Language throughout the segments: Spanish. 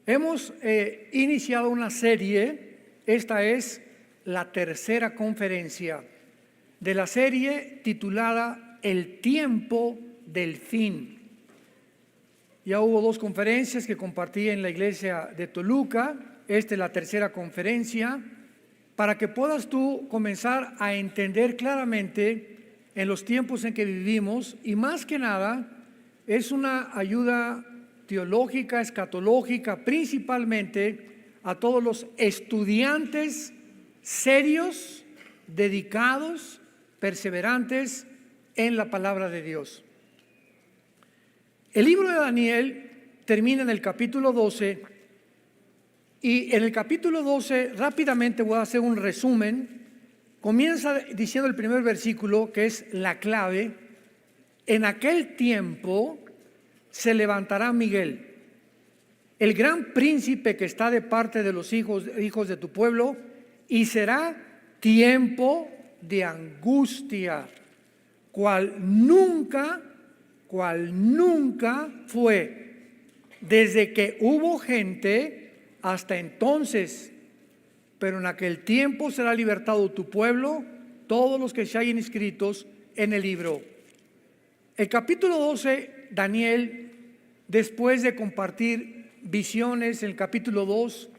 Hemos iniciado una serie. Esta es la tercera conferencia de la serie titulada El tiempo del fin. Ya hubo 2 conferencias que compartí en la iglesia de Toluca. Esta es la tercera conferencia, para que puedas tú comenzar a entender claramente en los tiempos en que vivimos, y más que nada es una ayuda teológica, escatológica, principalmente a todos los estudiantes serios, dedicados, perseverantes en la palabra de Dios. El libro de Daniel termina en el capítulo 12, y en el capítulo 12 rápidamente voy a hacer un resumen. Comienza diciendo el primer versículo, que es la clave: en aquel tiempo se levantará Miguel, el gran príncipe que está de parte de los hijos de tu pueblo, y será tiempo de angustia, cual nunca fue desde que hubo gente hasta entonces. Pero en aquel tiempo será libertado tu pueblo, todos los que se hayan inscritos en el libro. El capítulo 12, Daniel, después de compartir visiones en el capítulo 2,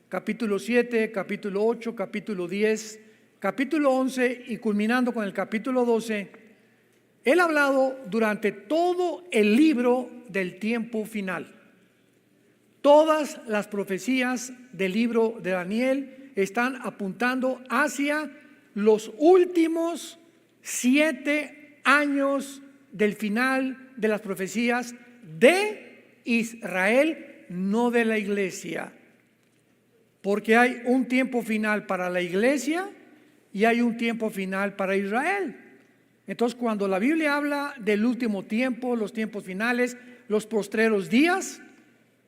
capítulo 7, capítulo 8, capítulo 10, capítulo 11 y culminando con el capítulo 12, él ha hablado durante todo el libro del tiempo final. Todas las profecías del libro de Daniel están apuntando hacia los últimos 7 años del final de las profecías de Israel, no de la iglesia. Porque hay un tiempo final para la iglesia y hay un tiempo final para Israel. Entonces, cuando la Biblia habla del último tiempo, los tiempos finales, los postreros días,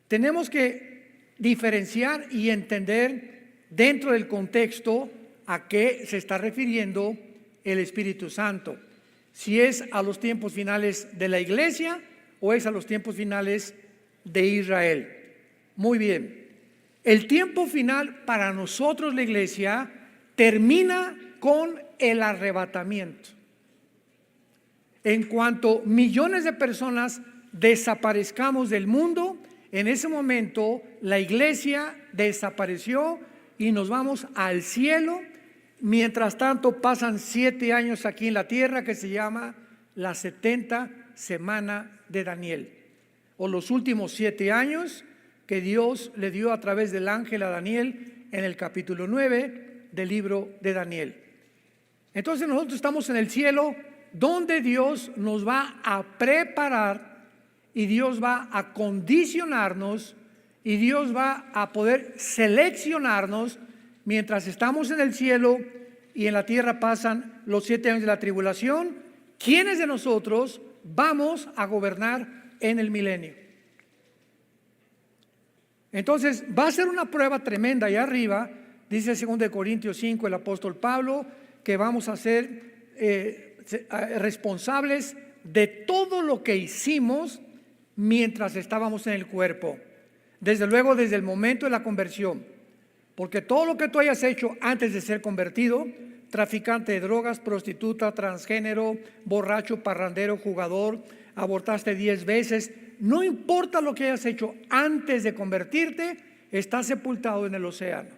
tenemos que diferenciar y entender dentro del contexto a qué se está refiriendo el Espíritu Santo. Si es a los tiempos finales de la iglesia o es a los tiempos finales de Israel. Muy bien. El tiempo final para nosotros, la iglesia, termina con el arrebatamiento. En cuanto millones de personas desaparezcamos del mundo, en ese momento la iglesia desapareció y nos vamos al cielo. Mientras tanto pasan 7 años aquí en la tierra, que se llama la 70 semana de Daniel, o los últimos 7 años que Dios le dio a través del ángel a Daniel en el capítulo 9 del libro de Daniel. Entonces nosotros estamos en el cielo, donde Dios nos va a preparar y Dios va a condicionarnos y Dios va a poder seleccionarnos mientras estamos en el cielo y en la tierra pasan los 7 años de la tribulación. ¿Quiénes de nosotros vamos a gobernar en el milenio? Entonces va a ser una prueba tremenda. Allá arriba dice 2 Corintios 5 el apóstol Pablo que vamos a ser responsables de todo lo que hicimos mientras estábamos en el cuerpo. Desde luego desde el momento de la conversión, porque todo lo que tú hayas hecho antes de ser convertido, traficante de drogas, prostituta, transgénero, borracho, parrandero, jugador, abortaste 10 veces, no importa lo que hayas hecho antes de convertirte, estás sepultado en el océano.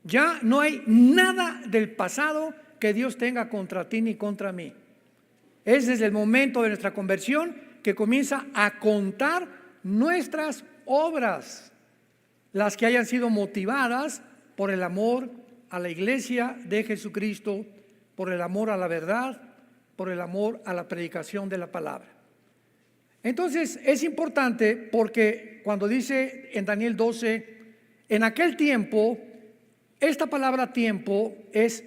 Ya no hay nada del pasado que Dios tenga contra ti ni contra mí. Es desde el momento de nuestra conversión que comienza a contar nuestras obras, las que hayan sido motivadas por el amor a la iglesia de Jesucristo, por el amor a la verdad, por el amor a la predicación de la palabra. Entonces es importante, porque cuando dice en Daniel 12, en aquel tiempo, esta palabra tiempo es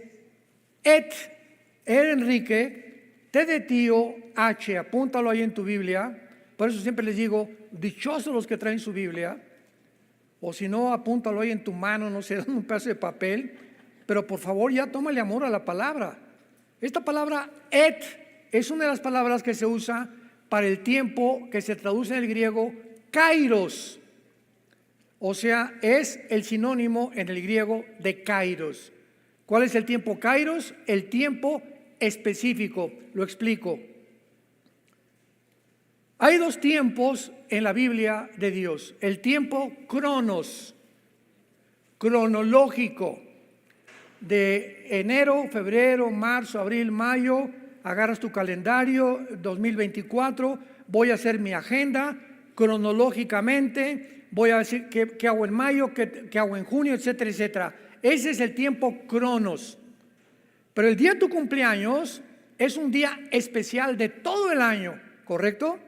Enrique, T de tío, H, apúntalo ahí en tu Biblia. Por eso siempre les digo, dichosos los que traen su Biblia, o si no, apúntalo ahí en tu mano, no sé, un pedazo de papel, pero por favor ya tómale amor a la palabra. Esta palabra es una de las palabras que se usa para el tiempo, que se traduce en el griego kairos, O sea, es el sinónimo en el griego de kairos. ¿Cuál es el tiempo kairos? El tiempo específico. Lo explico. Hay dos tiempos en la Biblia de Dios. El tiempo cronos, cronológico, de enero, febrero, marzo, abril, mayo. Agarras tu calendario 2024, voy a hacer mi agenda cronológicamente, voy a decir qué hago en mayo, qué hago en junio, etcétera, etcétera. Ese es el tiempo cronos. Pero el día de tu cumpleaños es un día especial de todo el año, ¿correcto?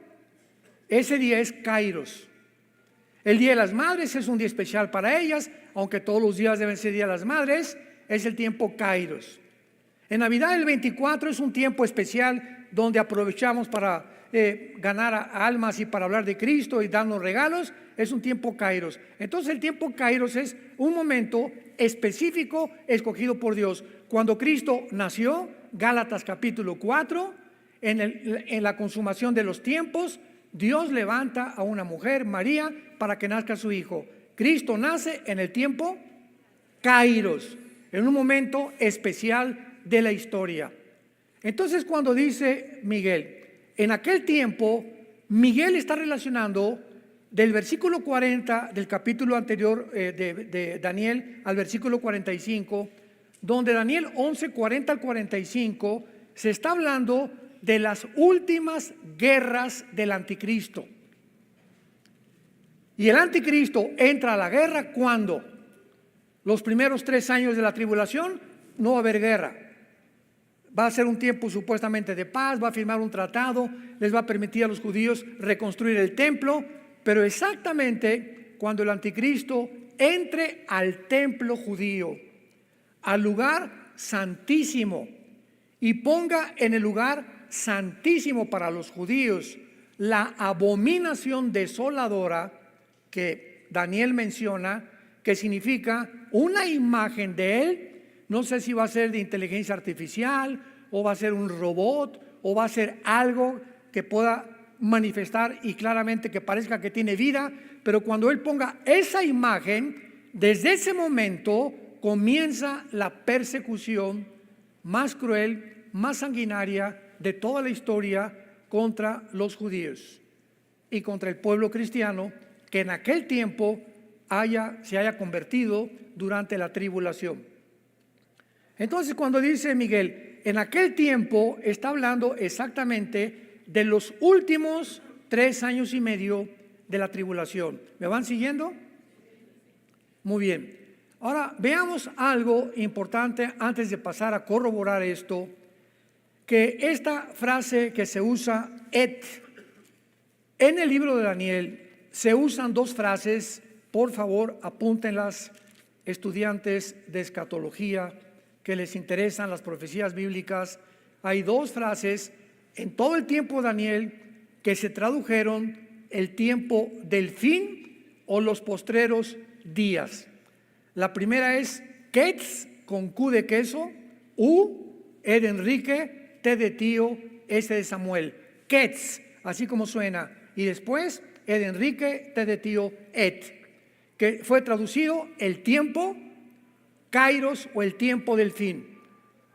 Ese día es kairos. El Día de las Madres es un día especial para ellas, aunque todos los días deben ser Día de las Madres, es el tiempo kairos. En Navidad el 24 es un tiempo especial donde aprovechamos para ganar almas y para hablar de Cristo y darnos regalos. Es un tiempo kairos. Entonces el tiempo kairos es un momento específico escogido por Dios. Cuando Cristo nació, Gálatas capítulo 4, en la consumación de los tiempos, Dios levanta a una mujer, María, para que nazca su hijo. Cristo nace en el tiempo kairos, en un momento especial de la historia. Entonces, cuando dice Miguel, en aquel tiempo, Miguel está relacionando del versículo 40 del capítulo anterior de Daniel al versículo 45, donde Daniel 11, 40 al 45 se está hablando de las últimas guerras del anticristo. Y el anticristo entra a la guerra cuando los primeros 3 años de la tribulación no va a haber guerra. Va a ser un tiempo supuestamente de paz, va a firmar un tratado, les va a permitir a los judíos reconstruir el templo, pero exactamente cuando el anticristo entre al templo judío, al lugar santísimo, y ponga en el lugar santísimo para los judíos la abominación desoladora que Daniel menciona, que significa una imagen de él. No sé si va a ser de inteligencia artificial, o va a ser un robot, o va a ser algo que pueda manifestar y claramente que parezca que tiene vida, pero cuando él ponga esa imagen, desde ese momento comienza la persecución más cruel, más sanguinaria de toda la historia contra los judíos y contra el pueblo cristiano que en aquel tiempo se haya convertido durante la tribulación. Entonces, cuando dice Miguel, en aquel tiempo, está hablando exactamente de los últimos 3 años y medio de la tribulación. ¿Me van siguiendo? Muy bien. Ahora, veamos algo importante antes de pasar a corroborar esto, que esta frase que se usa, en el libro de Daniel, se usan 2 frases, por favor, apúntenlas, estudiantes de escatología, que les interesan las profecías bíblicas. Hay 2 frases en todo el tiempo de Daniel que se tradujeron el tiempo del fin o los postreros días. La primera es Ketz, con Q de queso, U, E de Enrique, T de tío, S de Samuel. Ketz, así como suena. Y después E de Enrique, T de tío, Et, que fue traducido el tiempo kairos o el tiempo del fin,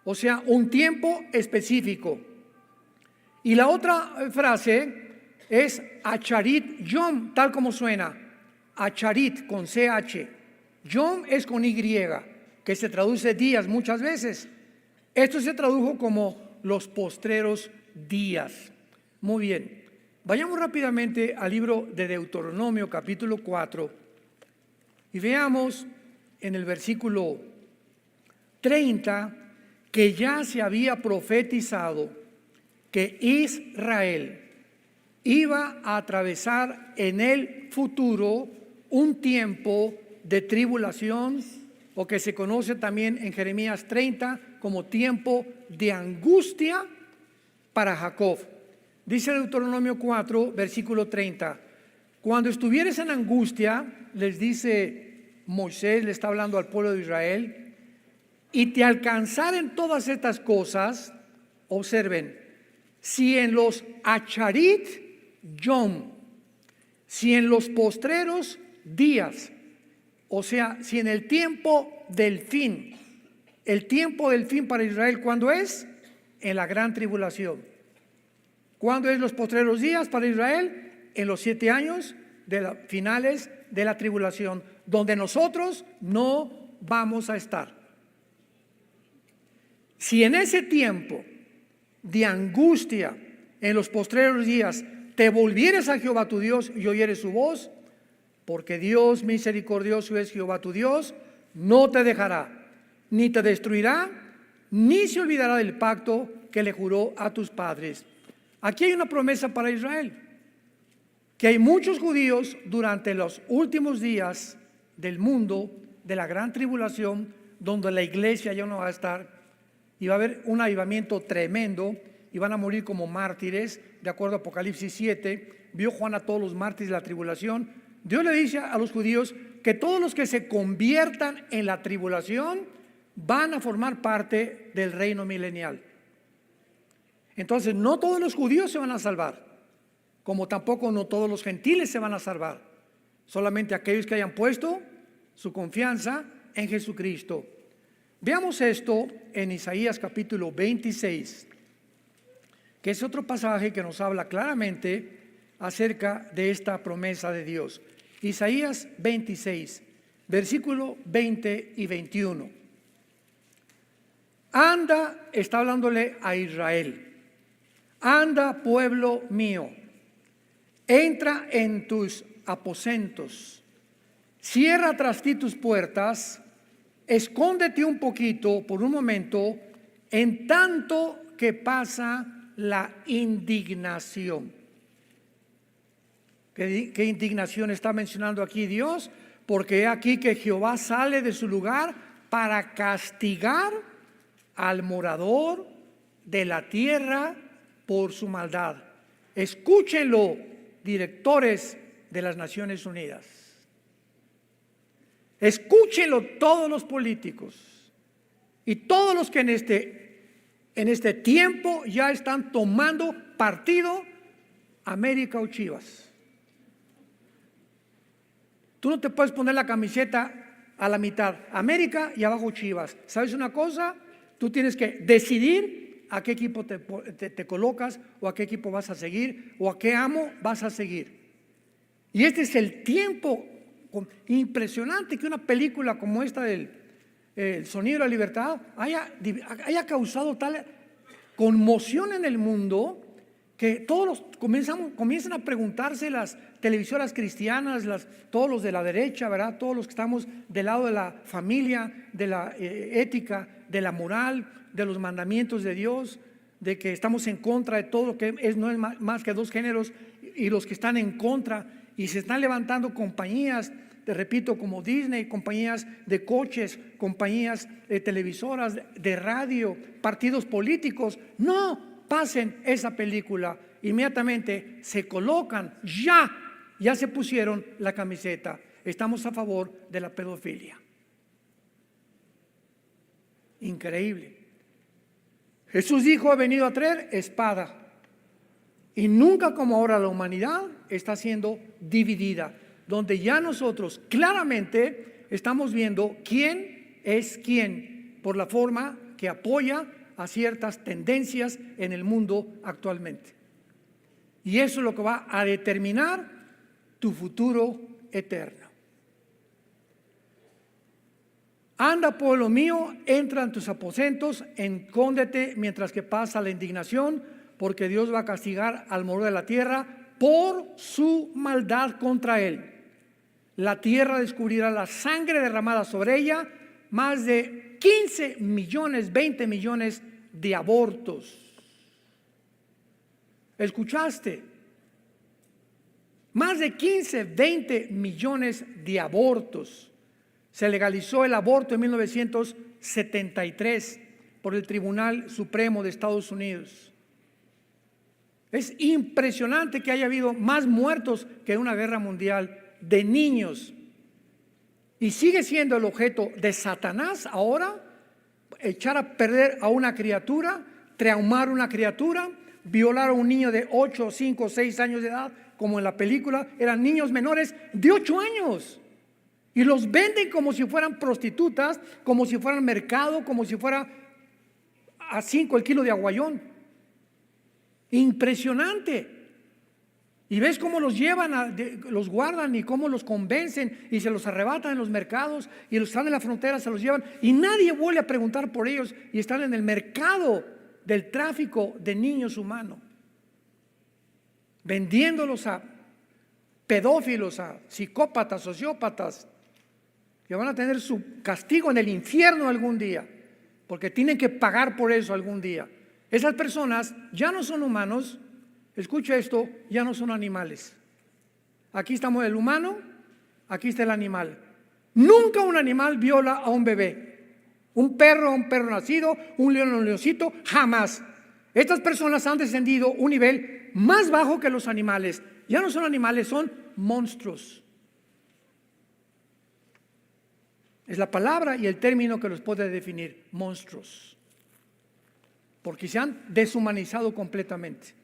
o sea, un tiempo específico. Y la otra frase es Acharit Yom, tal como suena, Acharit con CH, Yom es con Y, que se traduce días muchas veces. Esto se tradujo como los postreros días. Muy bien, vayamos rápidamente al libro de Deuteronomio capítulo 4 y veamos en el versículo 30 que ya se había profetizado que Israel iba a atravesar en el futuro un tiempo de tribulación, o que se conoce también en Jeremías 30 como tiempo de angustia para Jacob. Dice Deuteronomio 4, versículo 30, cuando estuvieres en angustia, les dice Moisés, le está hablando al pueblo de Israel, y te alcanzaren todas estas cosas, observen, si en los Acharit Yom, si en los postreros días, O sea, si en el tiempo del fin para Israel, ¿cuándo es? En la gran tribulación. ¿Cuándo es los postreros días para Israel? En los 7 años de las finales de la tribulación, donde nosotros no vamos a estar. Si en ese tiempo de angustia, en los postreros días, te volvieres a Jehová tu Dios y oyeres su voz, porque Dios misericordioso es Jehová tu Dios, no te dejará, ni te destruirá, ni se olvidará del pacto que le juró a tus padres. Aquí hay una promesa para Israel, que hay muchos judíos durante los últimos días del mundo, de la gran tribulación, donde la iglesia ya no va a estar, y va a haber un avivamiento tremendo, y van a morir como mártires, de acuerdo a Apocalipsis 7, vio Juan a todos los mártires de la tribulación. Dios le dice a los judíos que todos los que se conviertan en la tribulación van a formar parte del reino milenial. Entonces, no todos los judíos se van a salvar, como tampoco no todos los gentiles se van a salvar, solamente aquellos que hayan puesto su confianza en Jesucristo. Veamos esto en Isaías capítulo 26, que es otro pasaje que nos habla claramente acerca de esta promesa de Dios. Isaías 26, versículo 20 y 21. Anda, está hablándole a Israel. Anda, pueblo mío, entra en tus aposentos, cierra tras ti tus puertas, escóndete un poquito por un momento, en tanto que pasa la indignación. ¿Qué indignación está mencionando aquí Dios? Porque he aquí que Jehová sale de su lugar para castigar al morador de la tierra por su maldad. Escúchenlo, directores de las Naciones Unidas. Escúchenlo todos los políticos y todos los que en este tiempo ya están tomando partido, América o Chivas. Tú no te puedes poner la camiseta a la mitad, América y abajo Chivas. ¿Sabes una cosa? Tú tienes que decidir a qué equipo te colocas, o a qué equipo vas a seguir, o a qué amo vas a seguir. Y este es el tiempo impresionante que una película como esta del El Sonido de la Libertad haya causado tal conmoción en el mundo, que todos comienzan a preguntarse, las televisoras cristianas, todos los de la derecha, ¿verdad? Todos los que estamos del lado de la familia, de la ética, de la moral, de los mandamientos de Dios, de que estamos en contra de todo lo que no es más que dos géneros, y los que están en contra, y se están levantando compañías, te repito, como Disney, compañías de coches, compañías televisoras, de radio, partidos políticos. No pasen esa película, inmediatamente se colocan, ya se pusieron la camiseta, estamos a favor de la pedofilia. Increíble. Jesús dijo: he venido a traer espada. Y nunca como ahora la humanidad está siendo dividida, donde ya nosotros claramente estamos viendo quién es quién por la forma que apoya a ciertas tendencias en el mundo actualmente. Y eso es lo que va a determinar tu futuro eterno. Anda, pueblo mío, entra en tus aposentos, escóndete mientras que pasa la indignación, porque Dios va a castigar al morador de la tierra por su maldad contra él. La tierra descubrirá la sangre derramada sobre ella, más de 15 millones, 20 millones de abortos. ¿Escuchaste? Más de 15, 20 millones de abortos. Se legalizó el aborto en 1973 por el Tribunal Supremo de Estados Unidos. Es impresionante que haya habido más muertos que en una guerra mundial de niños. Y sigue siendo el objeto de Satanás ahora, echar a perder a una criatura, traumar a una criatura, violar a un niño de 8, 5, 6 años de edad, como en la película, eran niños menores de 8 años. Y los venden como si fueran prostitutas, como si fueran mercado, como si fuera a 5 el kilo de aguayón. Impresionante. Y ves cómo los llevan, los guardan y cómo los convencen y se los arrebatan en los mercados y los están en la frontera, se los llevan y nadie vuelve a preguntar por ellos y están en el mercado del tráfico de niños humanos, vendiéndolos a pedófilos, a psicópatas, sociópatas, que van a tener su castigo en el infierno algún día, porque tienen que pagar por eso algún día. Esas personas ya no son humanos. Escucha esto, ya no son animales. Aquí estamos el humano, aquí está el animal. Nunca un animal viola a un bebé. Un perro nacido, un león, un leoncito, jamás. Estas personas han descendido un nivel más bajo que los animales. Ya no son animales, son monstruos. Es la palabra y el término que los puede definir, monstruos. Porque se han deshumanizado completamente.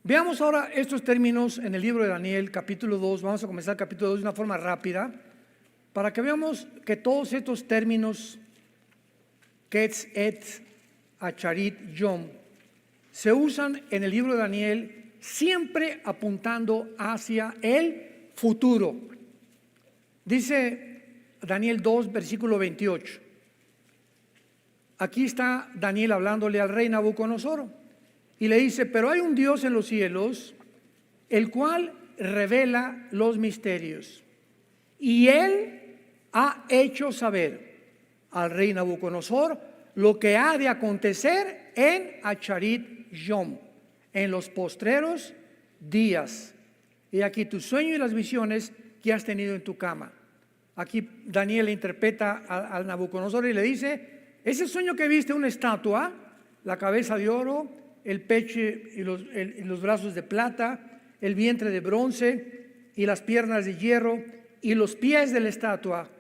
Veamos ahora estos términos en el libro de Daniel, capítulo 2. Vamos a comenzar el capítulo 2 de una forma rápida, para que veamos que todos estos términos, Ketz, Et, Acharit, Yom, se usan en el libro de Daniel siempre apuntando hacia el futuro. Dice Daniel 2, versículo 28. Aquí está Daniel hablándole al rey Nabucodonosor. Y le dice, pero hay un Dios en los cielos, el cual revela los misterios. Y Él ha hecho saber al rey Nabucodonosor lo que ha de acontecer en Acharit Yom, en los postreros días. Y aquí tu sueño y las visiones que has tenido en tu cama. Aquí Daniel le interpreta al Nabucodonosor y le dice, ese sueño que viste, una estatua, la cabeza de oro, el pecho y los brazos de plata, el vientre de bronce y las piernas de hierro y los pies de la estatua,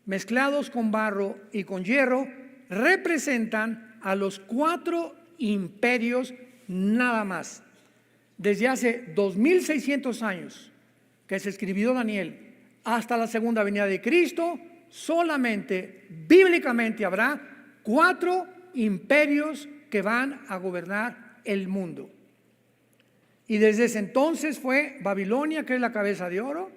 mezclados con barro y con hierro, representan a los 4 imperios nada más. Desde hace 2600 años que se escribió Daniel hasta la segunda venida de Cristo, solamente bíblicamente habrá 4 imperios que van a gobernar el mundo. Y desde ese entonces fue Babilonia, que es la cabeza de oro,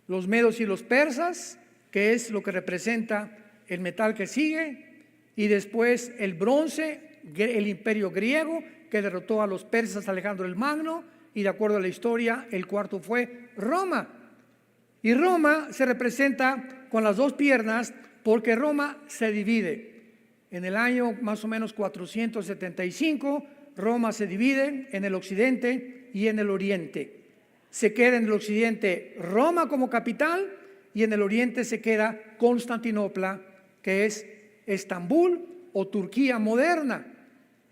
los medos y los persas, que es lo que representa el metal que sigue, y después el bronce, el imperio griego, que derrotó a los persas Alejandro el Magno, y de acuerdo a la historia, el cuarto fue Roma. Y Roma se representa con las 2 piernas porque Roma se divide. En el año más o menos 475, Roma se divide en el occidente y en el oriente. Se queda en el occidente Roma como capital y en el oriente se queda Constantinopla, que es Estambul o Turquía moderna.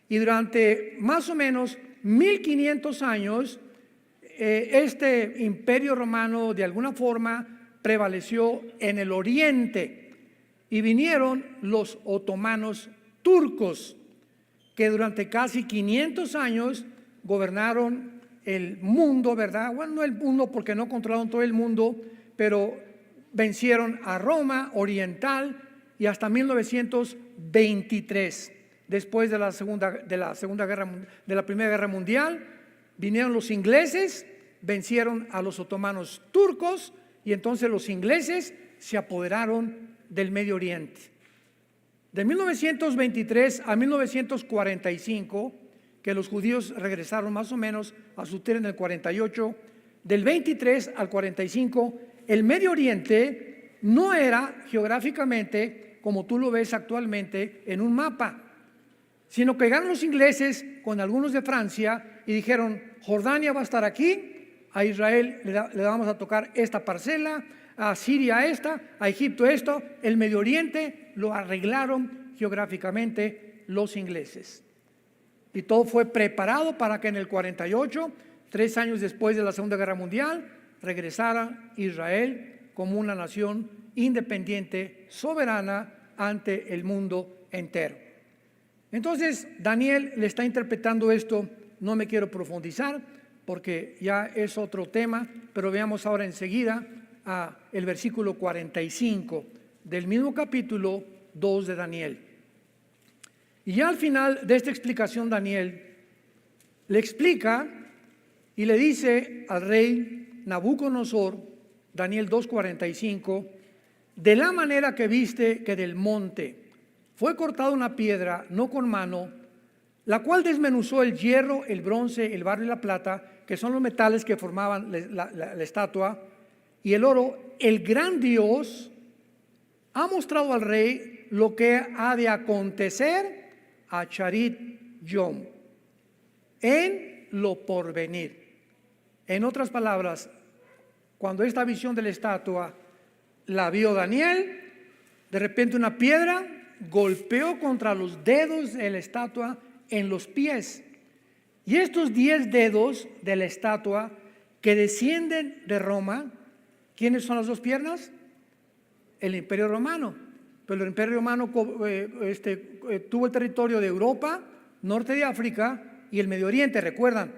Y durante más o menos 1500 años, este imperio romano de alguna forma prevaleció en el oriente. Y vinieron los otomanos turcos, que durante casi 500 años gobernaron el mundo, ¿verdad? Bueno, no el mundo porque no controlaron todo el mundo, pero vencieron a Roma oriental y hasta 1923, después de la Primera Guerra Mundial, vinieron los ingleses, vencieron a los otomanos turcos y entonces los ingleses se apoderaron del Medio Oriente. De 1923 a 1945, que los judíos regresaron más o menos a su tierra en el 48, del 23 al 45, el Medio Oriente no era geográficamente como tú lo ves actualmente en un mapa, sino que llegaron los ingleses con algunos de Francia y dijeron, Jordania va a estar aquí, a Israel le vamos a tocar esta parcela, a Siria esta, a Egipto esto, el Medio Oriente lo arreglaron geográficamente los ingleses. Y todo fue preparado para que en el 48, 3 años después de la Segunda Guerra Mundial, regresara Israel como una nación independiente, soberana ante el mundo entero. Entonces Daniel le está interpretando esto, no me quiero profundizar, porque ya es otro tema, pero veamos ahora enseguida el versículo 45 del mismo capítulo 2 de Daniel. Y ya al final de esta explicación, Daniel le explica y le dice al rey Nabucodonosor, Daniel 2:45, de la manera que viste que del monte fue cortada una piedra, no con mano, la cual desmenuzó el hierro, el bronce, el barro y la plata, que son los metales que formaban la estatua, y el oro, el gran Dios ha mostrado al rey lo que ha de acontecer a Charit Yom en lo porvenir. En otras palabras, cuando esta visión de la estatua la vio Daniel, de repente una piedra golpeó contra los dedos de la estatua en los pies. Y estos 10 dedos de la estatua que descienden de Roma, ¿quiénes son las dos piernas? El Imperio Romano. Pero el Imperio Romano tuvo el territorio de Europa, norte de África y el Medio Oriente, recuerdan.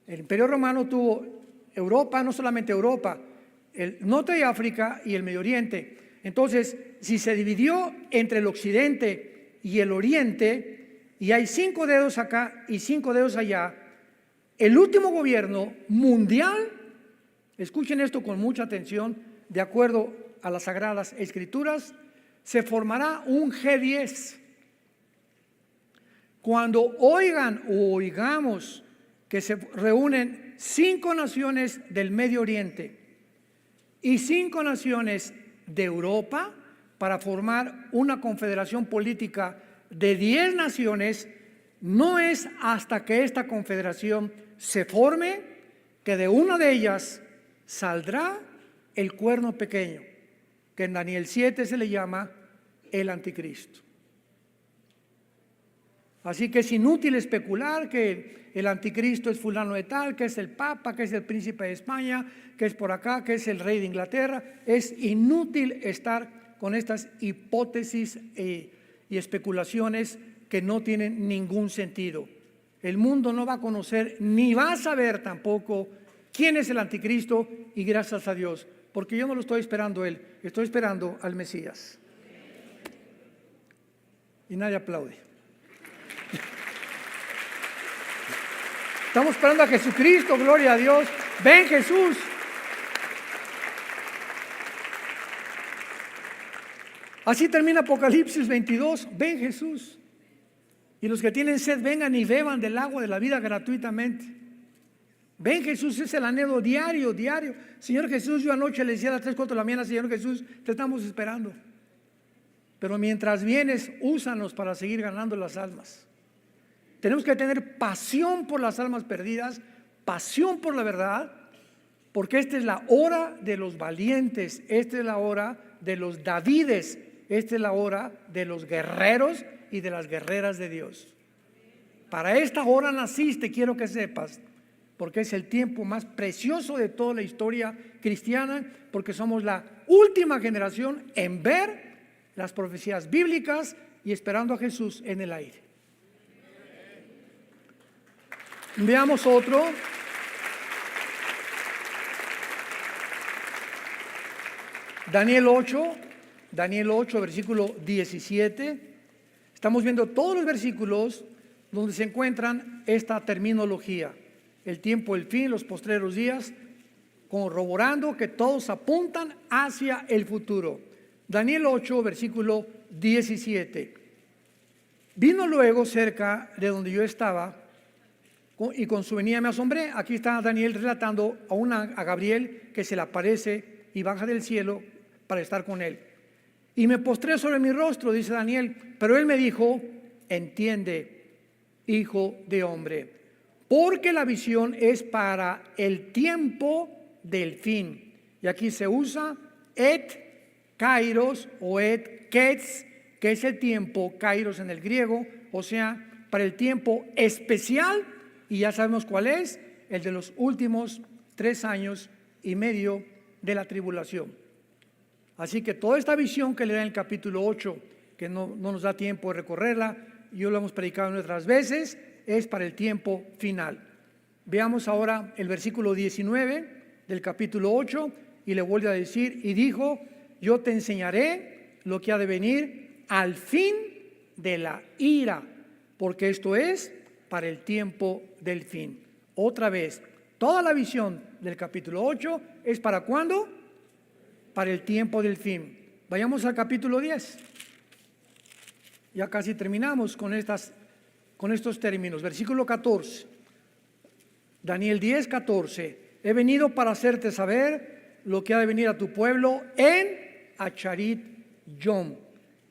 El Imperio Romano tuvo Europa, no solamente Europa, el norte de África y el Medio Oriente. Entonces, si se dividió entre el occidente y el oriente, y hay 5 dedos acá y 5 dedos allá, el último gobierno mundial, escuchen esto con mucha atención, de acuerdo a las Sagradas Escrituras, se formará un G10. Cuando oigamos que se reúnen 5 naciones del Medio Oriente y 5 naciones de Europa para formar una confederación política de 10 naciones, no es hasta que esta confederación se forme que de una de ellas saldrá el cuerno pequeño, que en Daniel 7 se le llama el anticristo. Así que es inútil especular que el anticristo es fulano de tal, que es el papa, que es el príncipe de España, que es por acá, que es el rey de Inglaterra. Es inútil estar con estas hipótesis y especulaciones que no tienen ningún sentido. El mundo no va a conocer ni va a saber tampoco quién es el anticristo, y gracias a Dios, porque yo no lo estoy esperando él, estoy esperando al Mesías. Y nadie aplaude. Estamos esperando a Jesucristo, gloria a Dios. Ven Jesús. Así termina Apocalipsis 22, ven Jesús. Y los que tienen sed vengan y beban del agua de la vida gratuitamente. Ven Jesús, es el anhelo diario. Señor Jesús, yo anoche le decía a las 3, 4 de la mañana, Señor Jesús, te estamos esperando. Pero mientras vienes, úsanos para seguir ganando las almas. Tenemos que tener pasión por las almas perdidas, pasión por la verdad, porque esta es la hora de los valientes, esta es la hora de los Davides, esta es la hora de los guerreros y de las guerreras de Dios. Para esta hora naciste, quiero que sepas, porque es el tiempo más precioso de toda la historia cristiana, porque somos la última generación en ver las profecías bíblicas y esperando a Jesús en el aire. Veamos otro. Daniel 8, versículo 17. Estamos viendo todos los versículos donde se encuentran esta terminología: el tiempo, el fin, los postreros días, corroborando que todos apuntan hacia el futuro. Daniel 8, versículo 17. Vino luego cerca de donde yo estaba, y con su venida me asombré. Aquí está Daniel relatando a Gabriel que se le aparece y baja del cielo para estar con él. Y me postré sobre mi rostro, dice Daniel, pero él me dijo: entiende, hijo de hombre, porque la visión es para el tiempo del fin. Y aquí se usa et kairos o et ketz, que es el tiempo, kairos en el griego, o sea, para el tiempo especial. Y ya sabemos cuál es, el de los últimos 3 años y medio de la tribulación. Así que toda esta visión que le da en el capítulo 8, que no nos da tiempo de recorrerla, yo lo hemos predicado en otras veces, es para el tiempo final. Veamos ahora el versículo 19 del capítulo 8 y le vuelve a decir, y dijo, yo te enseñaré lo que ha de venir al fin de la ira, porque esto es para el tiempo del fin. Otra vez, toda la visión del capítulo 8 es ¿para cuándo? Para el tiempo del fin. Vayamos al capítulo 10. Ya casi terminamos con estos términos. Versículo 14. Daniel 10, 14. He venido para hacerte saber lo que ha de venir a tu pueblo en Acharit Yom,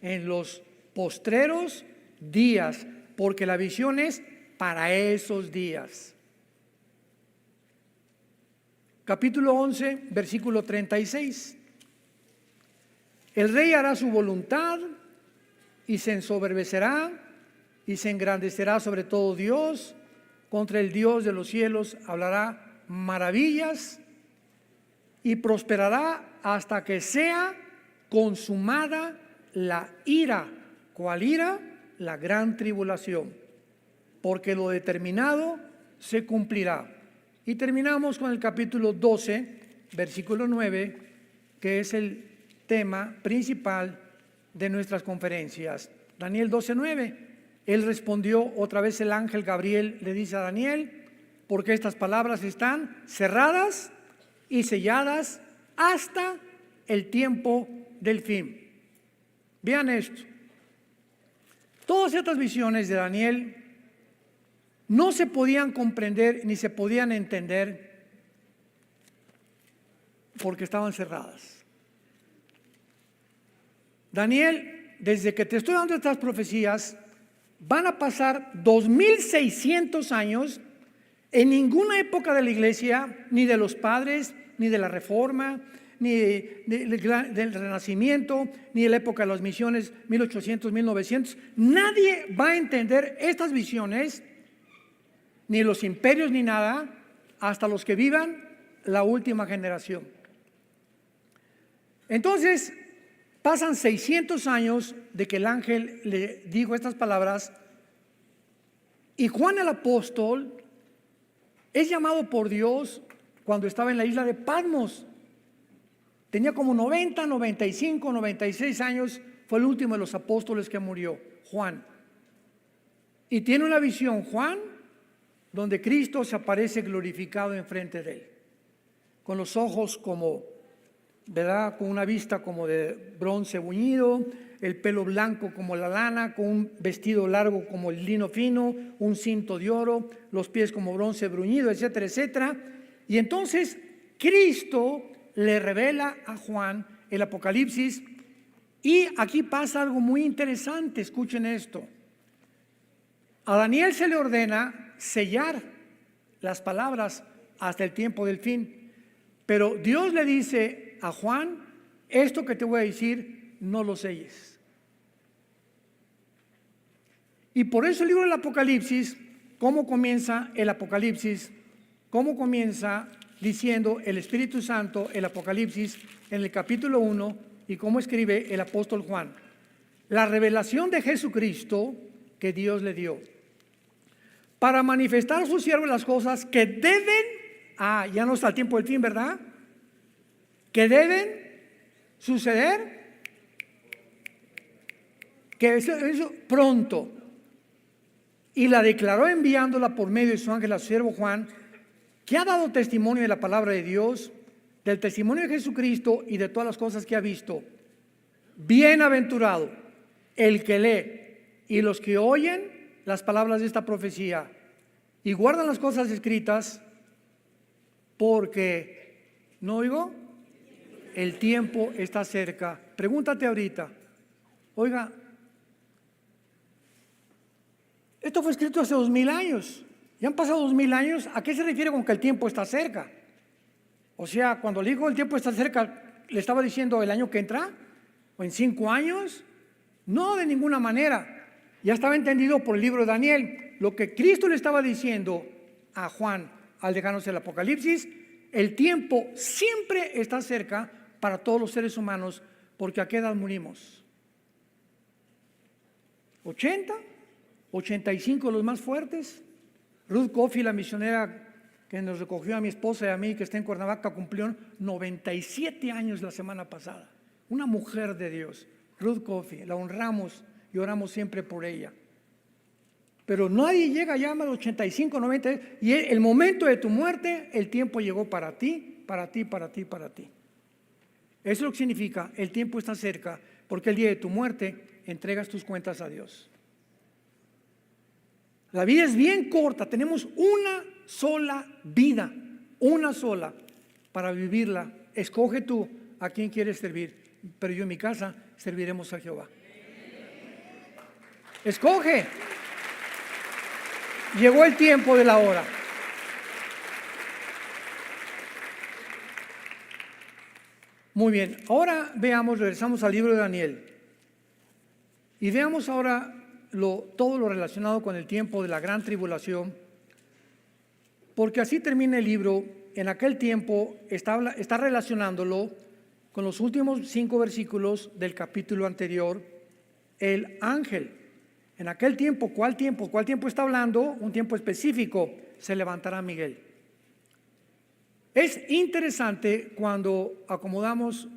en los postreros días, porque la visión es para esos días. Capítulo 11, versículo 36. El rey hará su voluntad y se ensoberbecerá y se engrandecerá sobre todo Dios. Contra el Dios de los cielos hablará maravillas y prosperará hasta que sea consumada la ira. ¿Cuál ira? La gran tribulación, porque lo determinado se cumplirá. Y terminamos con el capítulo 12, versículo 9, que es el tema principal de nuestras conferencias. Daniel 12, 9. Él respondió, otra vez el ángel Gabriel le dice a Daniel, porque estas palabras están cerradas y selladas hasta el tiempo del fin. Vean esto. Todas estas visiones de Daniel no se podían comprender ni se podían entender porque estaban cerradas. Daniel, desde que te estoy dando estas profecías, van a pasar 2600 años. En ninguna época de la iglesia, ni de los padres, ni de la reforma, ni del renacimiento, ni de la época de las misiones 1800, 1900, nadie va a entender estas visiones, ni los imperios ni nada, hasta los que vivan la última generación. Entonces pasan 600 años de que el ángel le dijo estas palabras, y Juan el apóstol es llamado por Dios cuando estaba en la isla de Patmos. Tenía como 90, 95, 96 años. Fue el último de los apóstoles que murió, Juan. Y tiene una visión, Juan, donde Cristo se aparece glorificado enfrente de él, con los ojos como, ¿verdad?, con una vista como de bronce bruñido, el pelo blanco como la lana, con un vestido largo como el lino fino, un cinto de oro, los pies como bronce bruñido, etcétera, etcétera. Y entonces Cristo le revela a Juan el Apocalipsis, y aquí pasa algo muy interesante. Escuchen esto. A Daniel se le ordena sellar las palabras hasta el tiempo del fin, pero Dios le dice a Juan, esto que te voy a decir, no lo selles. Y por eso el libro del Apocalipsis, ¿cómo comienza el Apocalipsis? ¿Cómo comienza diciendo el Espíritu Santo el Apocalipsis en el capítulo 1 y cómo escribe el apóstol Juan? La revelación de Jesucristo que Dios le dio para manifestar a sus siervos las cosas que deben, ya no está el tiempo del fin, ¿verdad?, que deben suceder, que eso pronto. Y la declaró enviándola por medio de su ángel a su siervo Juan, que ha dado testimonio de la palabra de Dios, del testimonio de Jesucristo y de todas las cosas que ha visto. Bienaventurado el que lee y los que oyen las palabras de esta profecía y guardan las cosas escritas, porque, ¿no oigo?, el tiempo está cerca. Pregúntate ahorita, oiga, esto fue escrito hace 2000 años. Ya han pasado 2000 años. ¿A qué se refiere con que el tiempo está cerca? O sea, cuando le dijo el tiempo está cerca, ¿le estaba diciendo el año que entra? ¿O en 5 años? No, de ninguna manera. Ya estaba entendido por el libro de Daniel. Lo que Cristo le estaba diciendo a Juan al dejarnos el Apocalipsis, el tiempo siempre está cerca para todos los seres humanos, porque ¿a qué edad morimos? ¿80? ¿85 los más fuertes? Ruth Coffey, la misionera que nos recogió a mi esposa y a mí, que está en Cuernavaca, cumplió 97 años la semana pasada. Una mujer de Dios, Ruth Coffey, la honramos y oramos siempre por ella. Pero nadie llega ya a los 85, 90, y el momento de tu muerte, el tiempo llegó para ti, para ti, para ti, para ti. Eso es lo que significa, el tiempo está cerca, porque el día de tu muerte entregas tus cuentas a Dios. La vida es bien corta, tenemos una sola vida, una sola, para vivirla. Escoge tú a quién quieres servir, pero yo en mi casa serviremos a Jehová. Escoge. Llegó el tiempo de la hora. Muy bien, ahora veamos, regresamos al libro de Daniel y veamos ahora todo lo relacionado con el tiempo de la gran tribulación, porque así termina el libro. En aquel tiempo está relacionándolo con los últimos 5 versículos del capítulo anterior, el ángel. En aquel tiempo, ¿cuál tiempo? ¿Cuál tiempo está hablando? Un tiempo específico, se levantará Miguel. Es interesante cuando acomodamos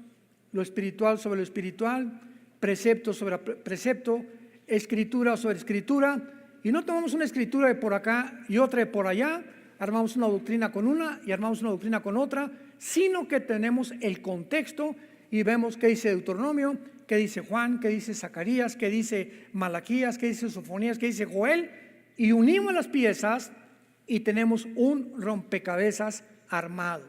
lo espiritual sobre lo espiritual, precepto sobre precepto, escritura sobre escritura, y no tomamos una escritura de por acá y otra de por allá, armamos una doctrina con una y armamos una doctrina con otra, sino que tenemos el contexto y vemos qué dice Deuteronomio, qué dice Juan, qué dice Zacarías, qué dice Malaquías, qué dice Sofonías, qué dice Joel, y unimos las piezas y tenemos un rompecabezas armado.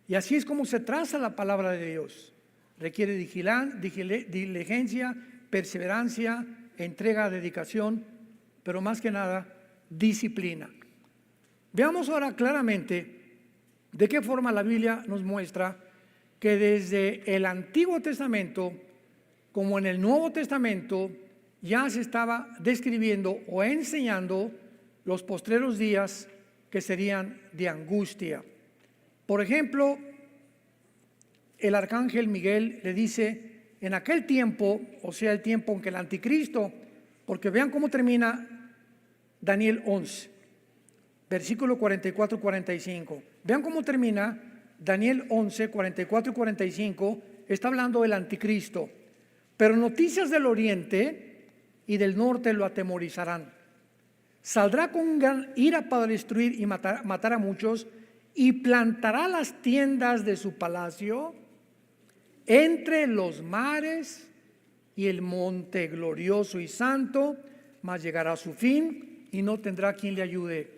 Y así es como se traza la palabra de Dios. Requiere diligencia, perseverancia, entrega, dedicación, pero más que nada, disciplina. Veamos ahora claramente de qué forma la Biblia nos muestra que desde el Antiguo Testamento como en el Nuevo Testamento ya se estaba describiendo o enseñando los postreros días que serían de angustia. Por ejemplo, el arcángel Miguel le dice en aquel tiempo, o sea el tiempo en que el anticristo, porque vean cómo termina Daniel 11, versículo 44 y 45. Vean cómo termina Daniel 11, 44 y 45, está hablando del anticristo. Pero noticias del oriente y del norte lo atemorizarán. Saldrá con gran ira para destruir y matar a muchos, y plantará las tiendas de su palacio entre los mares y el monte glorioso y santo, mas llegará a su fin y no tendrá quien le ayude.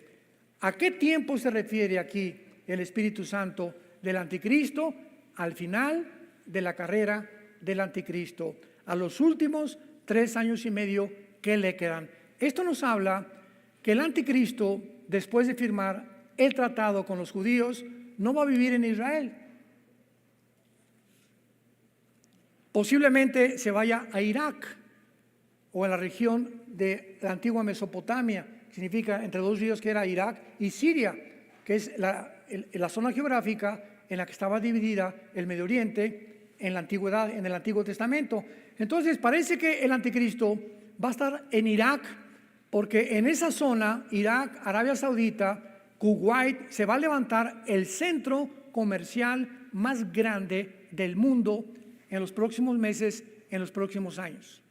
¿A qué tiempo se refiere aquí el Espíritu Santo del anticristo? Al final de la carrera del anticristo, a los últimos 3 años y medio que le quedan. Esto nos habla que el anticristo, después de firmar el tratado con los judíos, no va a vivir en Israel. Posiblemente se vaya a Irak o a la región de la antigua Mesopotamia, significa entre 2 ríos, que era Irak y Siria, que es la zona geográfica en la que estaba dividida el Medio Oriente en la antigüedad, en el Antiguo Testamento. Entonces parece que el anticristo va a estar en Irak, porque en esa zona, Irak, Arabia Saudita, Kuwait, se va a levantar el centro comercial más grande del mundo en los próximos meses, en los próximos años,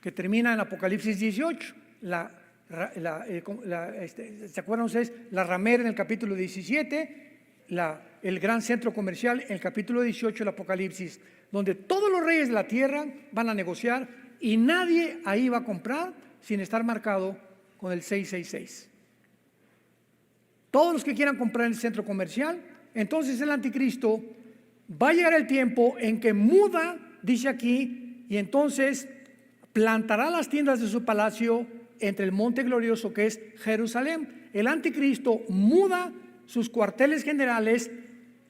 que termina en Apocalipsis 18. ¿Se acuerdan ustedes? La ramera en el capítulo 17, el gran centro comercial en el capítulo 18 del Apocalipsis, donde todos los reyes de la tierra van a negociar y nadie ahí va a comprar sin estar marcado con el 666. Todos los que quieran comprar en el centro comercial, entonces el anticristo va a llegar el tiempo en que muda, dice aquí, y entonces plantará las tiendas de su palacio entre el monte glorioso que es Jerusalén. El anticristo muda sus cuarteles generales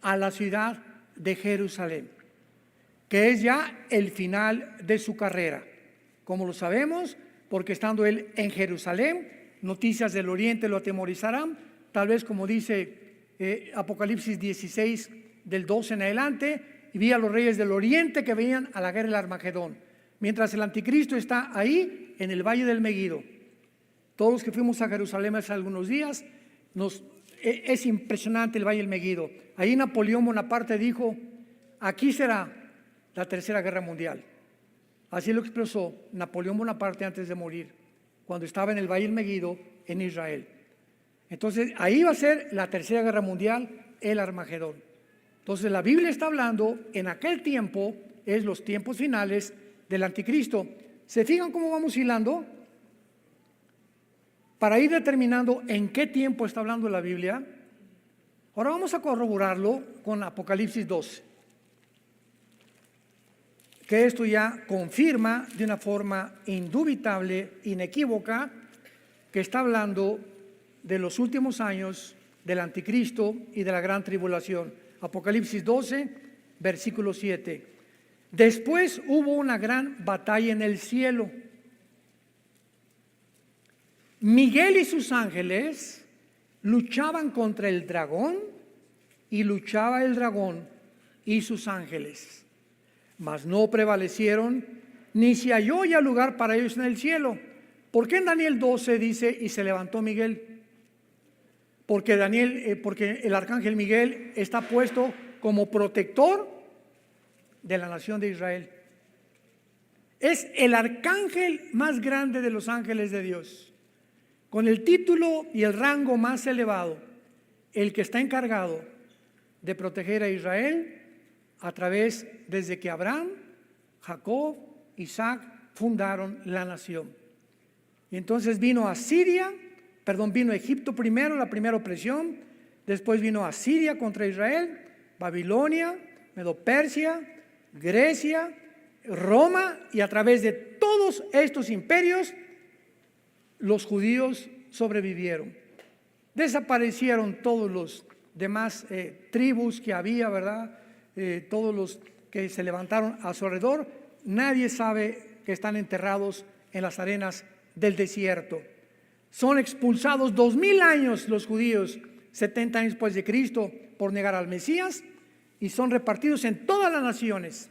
a la ciudad de Jerusalén, que es ya el final de su carrera. Como lo sabemos, porque estando él en Jerusalén, noticias del oriente lo atemorizarán, tal vez como dice Apocalipsis 16 del 12 en adelante, y vi a los reyes del oriente que venían a la guerra del Armagedón, mientras el anticristo está ahí en el valle del Megiddo. Todos los que fuimos a Jerusalén hace algunos días nos Es impresionante el Valle del Meguido. Ahí Napoleón Bonaparte dijo: aquí será la tercera guerra mundial. Así lo expresó Napoleón Bonaparte antes de morir, cuando estaba en el Valle del Meguido en Israel. Entonces ahí va a ser la tercera guerra mundial, el Armagedón. Entonces la Biblia está hablando en aquel tiempo, es los tiempos finales del anticristo. ¿Se fijan cómo vamos hilando? Para ir determinando en qué tiempo está hablando la Biblia. Ahora vamos a corroborarlo con Apocalipsis 12, que esto ya confirma de una forma indubitable, inequívoca, que está hablando de los últimos años del anticristo y de la gran tribulación. Apocalipsis 12, versículo 7. Después hubo una gran batalla en el cielo. Miguel y sus ángeles luchaban contra el dragón, y luchaba el dragón y sus ángeles, mas no prevalecieron, ni se halló ya lugar para ellos en el cielo. ¿Por qué en Daniel 12 dice: y se levantó Miguel? Porque el arcángel Miguel está puesto como protector de la nación de Israel. Es el arcángel más grande de los ángeles de Dios, con el título y el rango más elevado, el que está encargado de proteger a Israel a través, desde que Abraham, Jacob, Isaac fundaron la nación. Y entonces vino Egipto primero, la primera opresión, después vino Asiria contra Israel, Babilonia, Medo-Persia, Grecia, Roma, y a través de todos estos imperios los judíos sobrevivieron. Desaparecieron todos los demás tribus que había, ¿verdad? Todos los que se levantaron a su alrededor, nadie sabe que están enterrados en las arenas del desierto. Son expulsados 2000 años los judíos, 70 años después de Cristo, por negar al Mesías, y son repartidos en todas las naciones.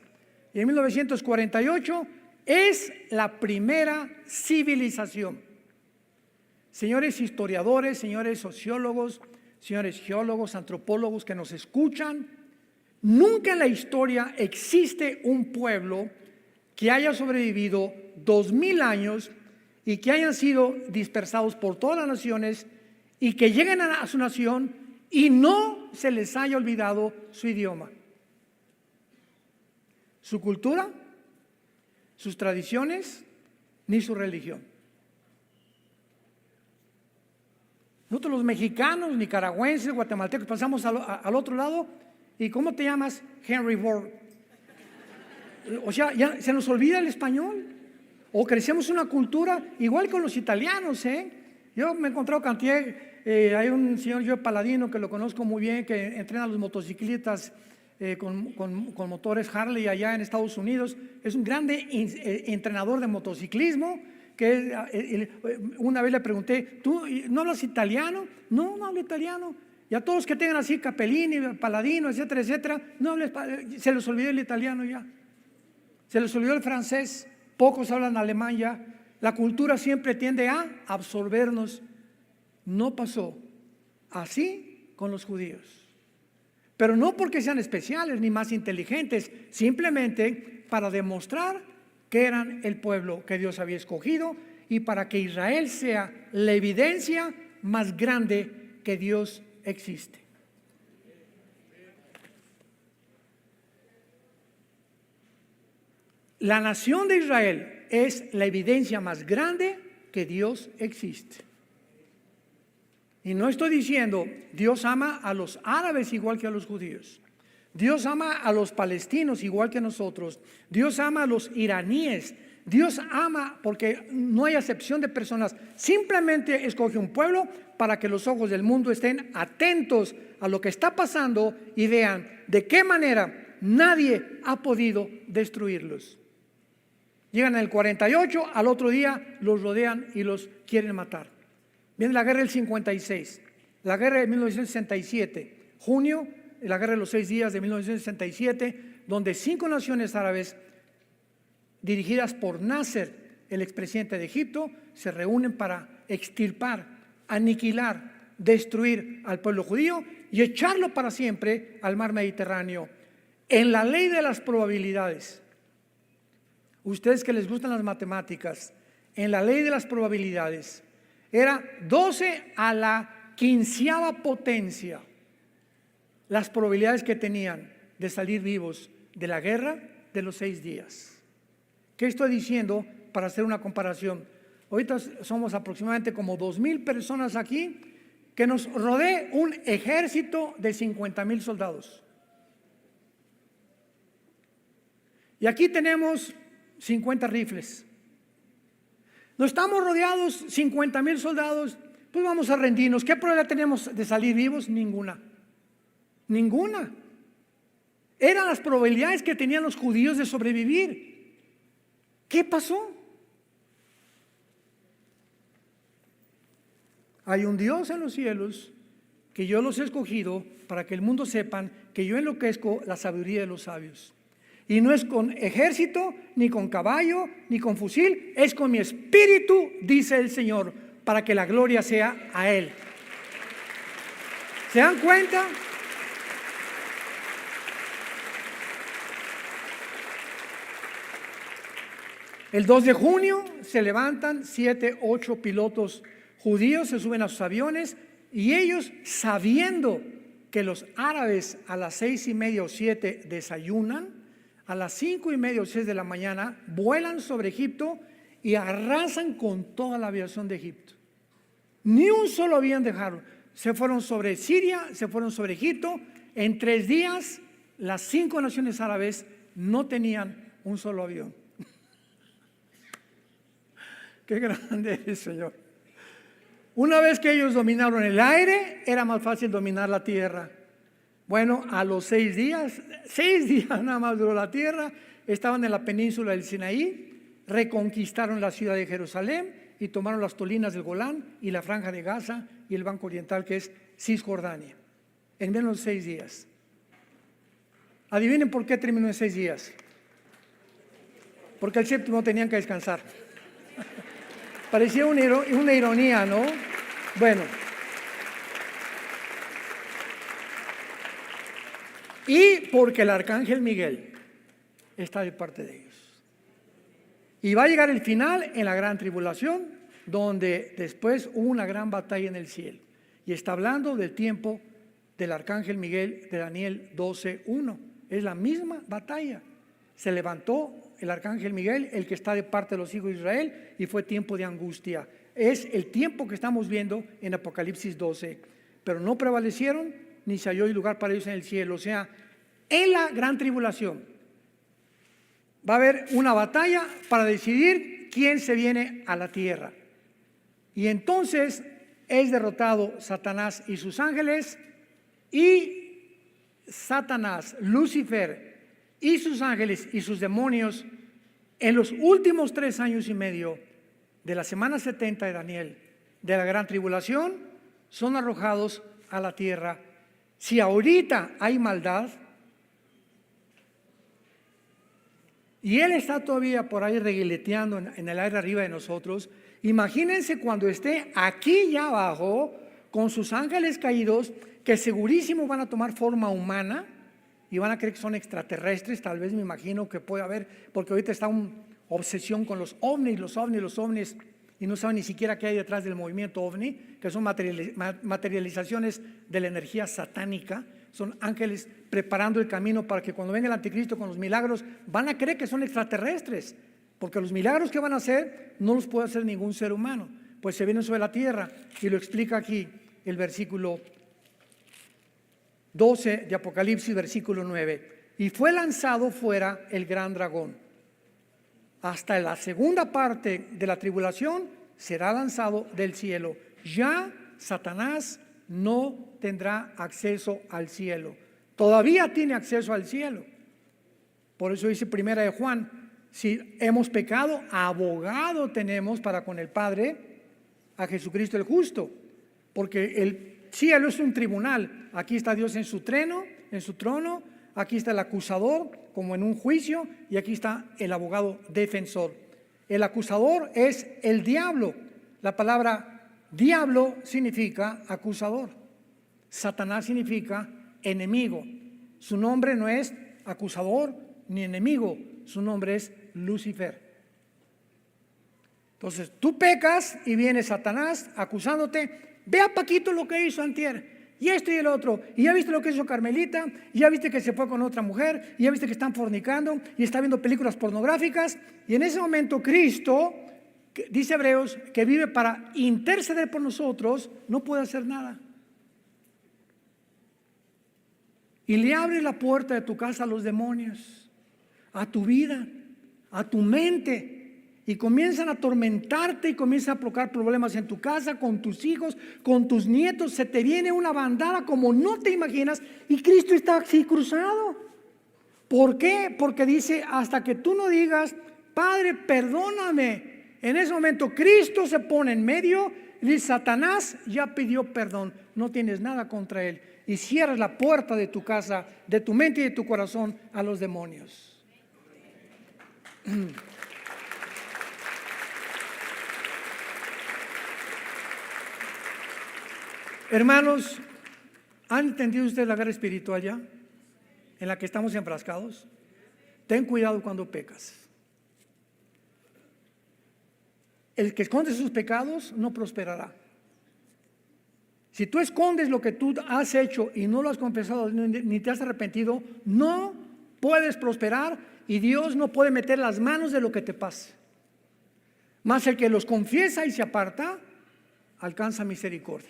Y en 1948 es la primera civilización. Señores historiadores, señores sociólogos, señores geólogos, antropólogos que nos escuchan, nunca en la historia existe un pueblo que haya sobrevivido 2000 años y que hayan sido dispersados por todas las naciones y que lleguen a su nación y no se les haya olvidado su idioma, su cultura, sus tradiciones, ni su religión. Nosotros los mexicanos, nicaragüenses, guatemaltecos pasamos al otro lado y ¿cómo te llamas? Henry Ford. O sea, ya se nos olvida el español. O crecemos una cultura igual con los italianos, Yo me he encontrado cantidad, hay un señor Joe Paladino que lo conozco muy bien, que entrena a los motociclistas con motores Harley allá en Estados Unidos. Es un grande entrenador de motociclismo. Una vez le pregunté: ¿tú no hablas italiano? No, no hablo italiano. Y a todos los que tengan así Capellini, Paladino, etcétera, etcétera, se les olvidó el italiano ya. Se les olvidó el francés. Pocos hablan alemán ya. La cultura siempre tiende a absorbernos. No pasó así con los judíos. Pero no porque sean especiales ni más inteligentes, simplemente para demostrar que eran el pueblo que Dios había escogido y para que Israel sea la evidencia más grande que Dios existe. La nación de Israel es la evidencia más grande que Dios existe. Y no estoy diciendo Dios ama a los árabes igual que a los judíos. Dios ama a los palestinos igual que nosotros. Dios ama a los iraníes. Dios ama porque no hay acepción de personas. Simplemente escoge un pueblo para que los ojos del mundo estén atentos a lo que está pasando y vean de qué manera nadie ha podido destruirlos. Llegan en el 48, al otro día los rodean y los quieren matar. Viene la guerra del 56, la guerra de 1967, junio, la guerra de los 6 días de 1967, donde 5 naciones árabes dirigidas por Nasser, el expresidente de Egipto, se reúnen para extirpar, aniquilar destruir al pueblo judío y echarlo para siempre al mar Mediterráneo. En la ley de las probabilidades, ustedes que les gustan las matemáticas, en la ley de las probabilidades, era 12 a la 15ª potencia las probabilidades que tenían de salir vivos de la guerra de los 6 días. ¿Qué estoy diciendo? Para hacer una comparación, ahorita somos aproximadamente como 2,000 personas aquí, que nos rodee un ejército de 50,000 soldados. Y aquí tenemos 50 rifles. No estamos rodeados 50,000 soldados, pues vamos a rendirnos. ¿Qué probabilidad tenemos de salir vivos? Ninguna. Ninguna. Eran las probabilidades que tenían los judíos de sobrevivir. ¿Qué pasó? Hay un Dios en los cielos que yo los he escogido para que el mundo sepan que yo enloquezco la sabiduría de los sabios. Y no es con ejército, ni con caballo, ni con fusil, es con mi espíritu, dice el Señor, para que la gloria sea a Él. ¿Se dan cuenta? El 2 de junio se levantan 7, 8 pilotos judíos, se suben a sus aviones y ellos, sabiendo que los árabes a las 6:30 o 7 desayunan, a las 5:30 o 6 de la mañana vuelan sobre Egipto y arrasan con toda la aviación de Egipto. Ni un solo avión dejaron. Se fueron sobre Siria, se fueron sobre Egipto. En 3 días las 5 naciones árabes no tenían un solo avión. Qué grande es, Señor. Una vez que ellos dominaron el aire, era más fácil dominar la tierra. Bueno, a los 6 días nada más duró la tierra, estaban en la península del Sinaí, reconquistaron la ciudad de Jerusalén y tomaron las colinas del Golán y la franja de Gaza y el banco oriental que es Cisjordania, en menos de 6 días. Adivinen por qué terminó en 6 días. Porque el séptimo tenían que descansar. Parecía una ironía, ¿no? Bueno. Y porque el arcángel Miguel está de parte de ellos. Y va a llegar el final en la gran tribulación, donde después hubo una gran batalla en el cielo. Y está hablando del tiempo del arcángel Miguel de Daniel 12:1. Es la misma batalla. Se levantó el arcángel Miguel, el que está de parte de los hijos de Israel, y fue tiempo de angustia. Es el tiempo que estamos viendo en Apocalipsis 12. Pero no prevalecieron, ni se halló lugar para ellos en el cielo. O sea, en la gran tribulación va a haber una batalla para decidir quién se viene a la tierra. Y entonces es derrotado Satanás y sus ángeles, y Satanás, Lucifer y sus ángeles y sus demonios, en los últimos 3 años y medio de la semana 70 de Daniel, de la gran tribulación, son arrojados a la tierra. Si ahorita hay maldad y Él está todavía por ahí reguileteando en el aire arriba de nosotros, imagínense cuando esté aquí ya abajo con sus ángeles caídos, que segurísimo van a tomar forma humana y van a creer que son extraterrestres. Tal vez me imagino que puede haber, porque ahorita está una obsesión con los ovnis, y no saben ni siquiera qué hay detrás del movimiento ovni, que son materializaciones de la energía satánica. Son ángeles preparando el camino para que cuando venga el anticristo con los milagros, van a creer que son extraterrestres, porque los milagros que van a hacer no los puede hacer ningún ser humano, pues se vienen sobre la tierra. Y lo explica aquí el versículo 12 de Apocalipsis, versículo 9. Y fue lanzado fuera el gran dragón. Hasta la segunda parte de la tribulación será lanzado del cielo. Ya Satanás no tendrá acceso al cielo. Todavía tiene acceso al cielo. Por eso dice primera de Juan: si hemos pecado, abogado tenemos para con el Padre, a Jesucristo el justo. Porque el cielo es un tribunal. Aquí está Dios en su trono, aquí está el acusador como en un juicio, y aquí está el abogado defensor. El acusador es el diablo. La palabra Diablo significa acusador. Satanás significa enemigo. Su nombre no es acusador ni enemigo, su nombre es Lucifer. Entonces tú pecas y viene Satanás acusándote. Ve a Paquito lo que hizo antier, y esto y el otro, y ya viste lo que hizo Carmelita, y ya viste que se fue con otra mujer, y ya viste que están fornicando, y está viendo películas pornográficas. Y en ese momento Cristo, dice Hebreos, que vive para interceder por nosotros, no puede hacer nada. Y le abre la puerta de tu casa a los demonios, a tu vida, a tu mente, y comienzan a atormentarte y comienzan a provocar problemas en tu casa, con tus hijos, con tus nietos. Se te viene una bandada como no te imaginas, y Cristo está así cruzado. ¿Por qué? Porque dice, hasta que tú no digas, Padre, perdóname. En ese momento Cristo se pone en medio y dice, Satanás ya pidió perdón, no tienes nada contra él. Y cierras la puerta de tu casa, de tu mente y de tu corazón a los demonios. Hermanos, ¿han entendido ustedes la guerra espiritual ya? En la que estamos enfrascados. Ten cuidado cuando pecas. El que esconde sus pecados no prosperará. Si tú escondes lo que tú has hecho y no lo has confesado ni te has arrepentido, no puedes prosperar y Dios no puede meter las manos de lo que te pase. Mas el que los confiesa y se aparta, alcanza misericordia.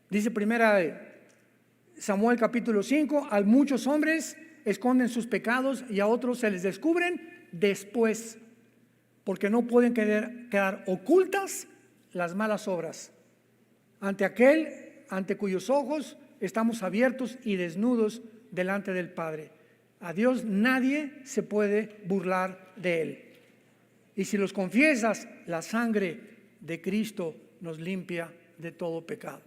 Dice primera Samuel capítulo 5, a muchos hombres esconden sus pecados y a otros se les descubren después, porque no pueden quedar ocultas las malas obras ante aquel ante cuyos ojos estamos abiertos y desnudos delante del Padre. A Dios nadie se puede burlar de él. Y si los confiesas, la sangre de Cristo nos limpia de todo pecado.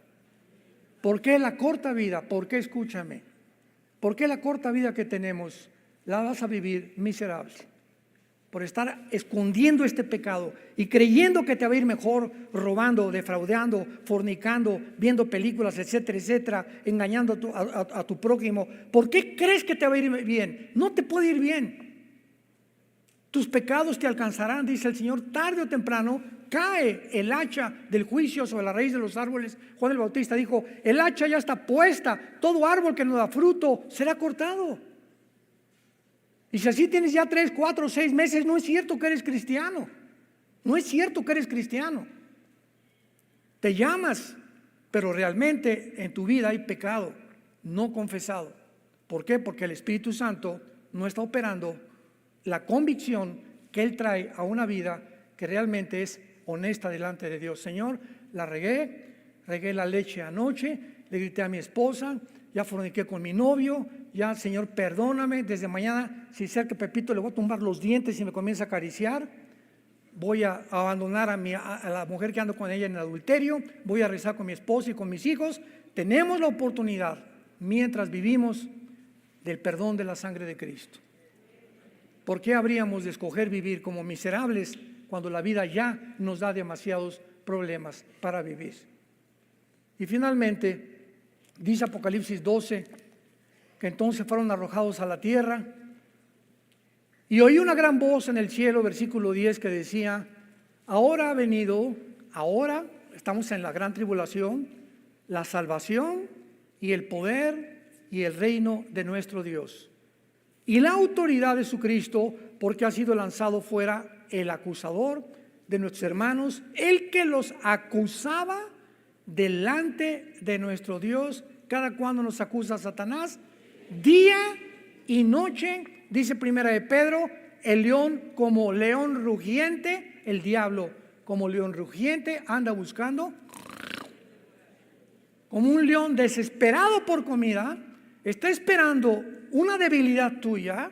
¿Por qué la corta vida? ¿Por qué, escúchame? ¿Por qué la corta vida que tenemos la vas a vivir miserable? Por estar escondiendo este pecado y creyendo que te va a ir mejor, robando, defraudando, fornicando, viendo películas, etcétera, etcétera, engañando a tu prójimo. ¿Por qué crees que te va a ir bien? No te puede ir bien. Tus pecados te alcanzarán, dice el Señor, tarde o temprano cae el hacha del juicio sobre la raíz de los árboles. Juan el Bautista dijo, el hacha ya está puesta, todo árbol que no da fruto será cortado. Y si así tienes ya 3, 4, 6 meses, no es cierto que eres cristiano. No es cierto que eres cristiano. Te llamas, pero realmente en tu vida hay pecado no confesado. ¿Por qué? Porque el Espíritu Santo no está operando la convicción que Él trae a una vida que realmente es honesta delante de Dios. Señor, la regué la leche anoche, le grité a mi esposa, ya forniqué con mi novio, ya Señor perdóname, desde mañana si cerca Pepito le voy a tumbar los dientes y me comienza a acariciar, voy a abandonar a la mujer que ando con ella en adulterio, voy a rezar con mi esposa y con mis hijos. Tenemos la oportunidad mientras vivimos del perdón de la sangre de Cristo. ¿Por qué habríamos de escoger vivir como miserables cuando la vida ya nos da demasiados problemas para vivir? Y finalmente dice Apocalipsis 12 que entonces fueron arrojados a la tierra y oí una gran voz en el cielo, versículo 10, que decía, ahora ha venido, ahora estamos en la gran tribulación, la salvación y el poder y el reino de nuestro Dios y la autoridad de su Cristo, porque ha sido lanzado fuera el acusador de nuestros hermanos, el que los acusaba delante de nuestro Dios. Cada cuando nos acusa Satanás, día y noche, dice primera de Pedro, el león como león rugiente, el diablo como león rugiente anda buscando, como un león desesperado por comida, está esperando una debilidad tuya,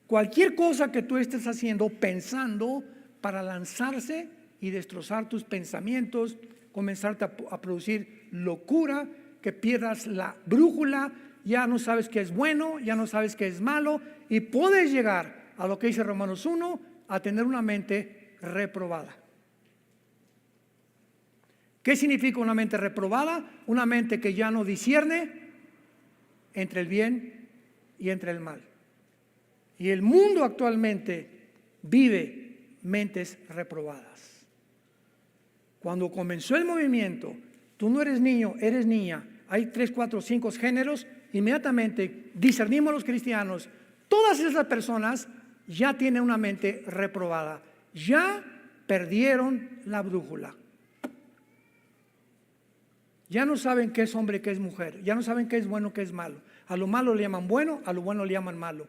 cualquier cosa que tú estés haciendo, pensando, para lanzarse y destrozar tus pensamientos, comenzarte a producir locura, que pierdas la brújula, ya no sabes qué es bueno, ya no sabes qué es malo, y puedes llegar a lo que dice Romanos 1, a tener una mente reprobada. ¿Qué significa una mente reprobada? Una mente que ya no discierne entre el bien y entre el mal. Y el mundo actualmente vive mentes reprobadas. Cuando comenzó el movimiento, tú no eres niño, eres niña, hay 3, 4, 5 géneros, inmediatamente discernimos los cristianos, todas esas personas ya tienen una mente reprobada, ya perdieron la brújula. Ya no saben qué es hombre, qué es mujer, ya no saben qué es bueno, qué es malo. A lo malo le llaman bueno, a lo bueno le llaman malo.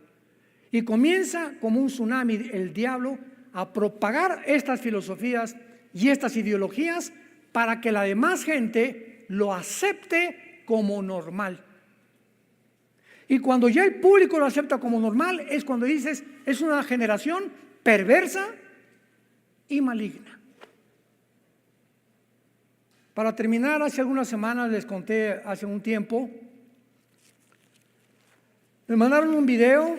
Y comienza como un tsunami el diablo a propagar estas filosofías y estas ideologías para que la demás gente lo acepte como normal. Y cuando ya el público lo acepta como normal, es cuando dices, es una generación perversa y maligna. Para terminar, hace algunas semanas les conté, hace un tiempo, me mandaron un video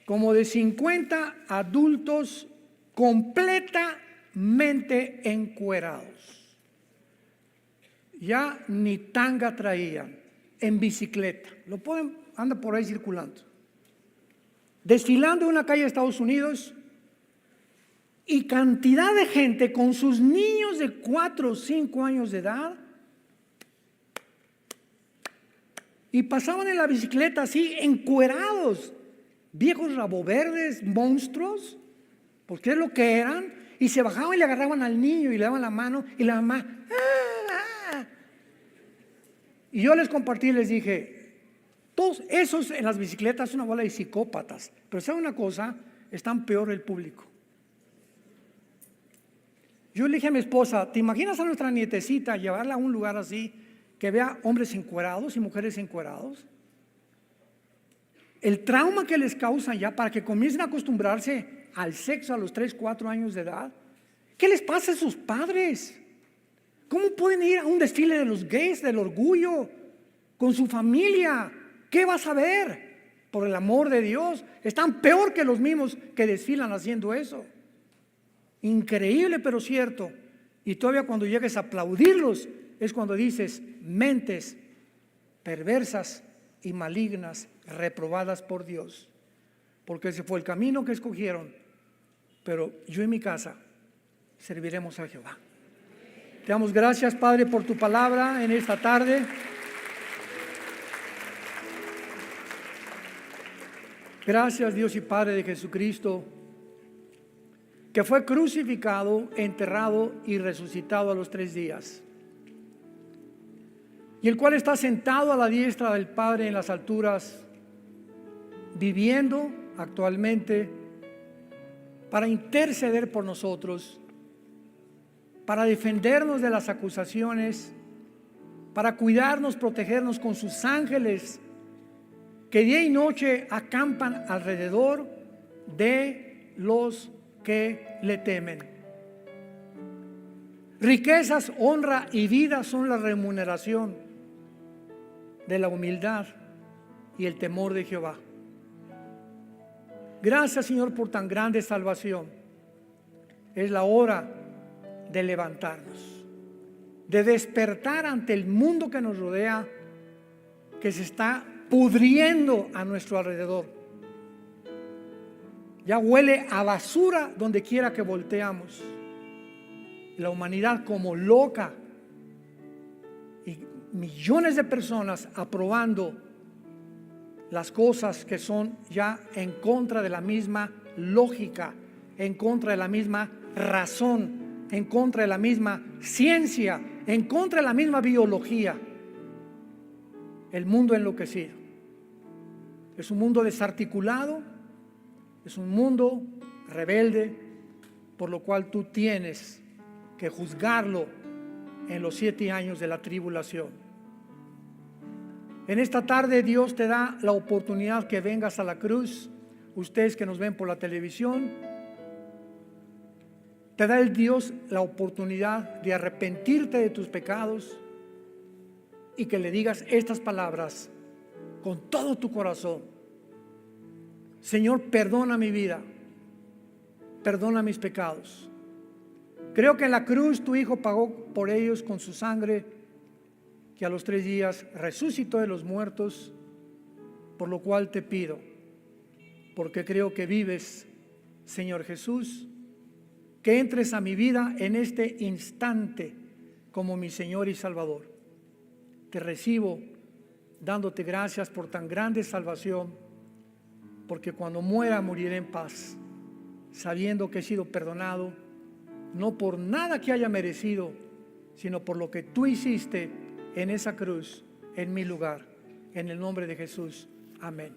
como de 50 adultos completamente encuerados. Ya ni tanga traían, en bicicleta. Lo pueden, anda por ahí circulando. Desfilando en una calle de Estados Unidos y cantidad de gente con sus niños de 4 o 5 años de edad. Y pasaban en la bicicleta así, encuerados. Viejos raboverdes, monstruos, porque es lo que eran, y se bajaban y le agarraban al niño y le daban la mano y la mamá, ¡ah! Y yo les compartí y les dije, todos esos en las bicicletas son una bola de psicópatas, pero ¿saben una cosa? Están peor el público. Yo le dije a mi esposa, ¿te imaginas a nuestra nietecita llevarla a un lugar así, que vea hombres encuerados y mujeres encuerados? El trauma que les causan ya para que comiencen a acostumbrarse al sexo a los 3, 4 años de edad. ¿Qué les pasa a sus padres? ¿Cómo pueden ir a un desfile de los gays, del orgullo, con su familia? ¿Qué vas a ver? Por el amor de Dios, están peor que los mismos que desfilan haciendo eso. Increíble, pero cierto. Y todavía cuando llegues a aplaudirlos, es cuando dices, mentes perversas y malignas, reprobadas por Dios, porque ese fue el camino que escogieron. Pero yo y mi casa serviremos a Jehová. Te damos gracias, Padre, por tu palabra en esta tarde. Gracias, Dios y Padre de Jesucristo, que fue crucificado, enterrado y resucitado a los 3 días, y el cual está sentado a la diestra del Padre en las alturas, viviendo actualmente para interceder por nosotros, para defendernos de las acusaciones, para cuidarnos, protegernos con sus ángeles que día y noche acampan alrededor de los que le temen. Riquezas, honra y vida son la remuneración de la humildad y el temor de Jehová. Gracias, Señor, por tan grande salvación. Es la hora de levantarnos, de despertar ante el mundo que nos rodea, que se está pudriendo a nuestro alrededor. Ya huele a basura donde quiera que volteamos. La humanidad como loca, y millones de personas aprobando las cosas que son ya en contra de la misma lógica, en contra de la misma razón, en contra de la misma ciencia, en contra de la misma biología. El mundo enloquecido. Es un mundo desarticulado, es un mundo rebelde, por lo cual tú tienes que juzgarlo en los 7 años de la tribulación. En esta tarde Dios te da la oportunidad que vengas a la cruz. Ustedes que nos ven por la televisión, te da el Dios la oportunidad de arrepentirte de tus pecados y que le digas estas palabras con todo tu corazón. Señor, perdona mi vida, perdona mis pecados. Creo que en la cruz tu Hijo pagó por ellos con su sangre, que a los 3 días resucitó de los muertos, por lo cual te pido, porque creo que vives, Señor Jesús, que entres a mi vida en este instante como mi Señor y Salvador. Te recibo dándote gracias por tan grande salvación, porque cuando muera moriré en paz, sabiendo que he sido perdonado, no por nada que haya merecido, sino por lo que tú hiciste en esa cruz, en mi lugar. En el nombre de Jesús. Amén.